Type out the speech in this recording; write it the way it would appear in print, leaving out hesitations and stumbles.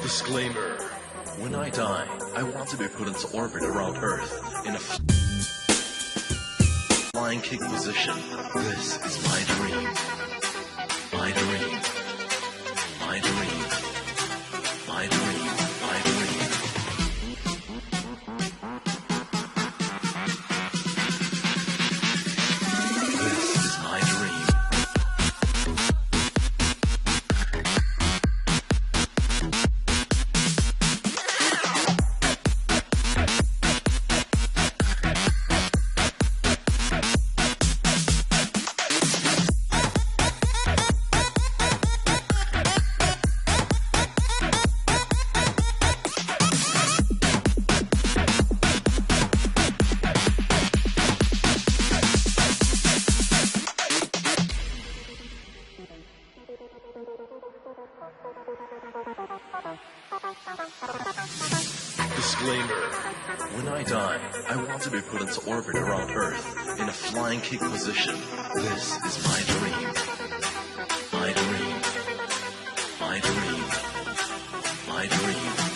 Disclaimer. When I die, I want to be put into orbit around Earth in a flying kick position. This is my dream. My dream. My dream. My dream. My dream. This is my dream. Disclaimer. When I die, I want to be put into orbit around Earth in a flying kick position. This is my dream. My dream. My dream. My dream.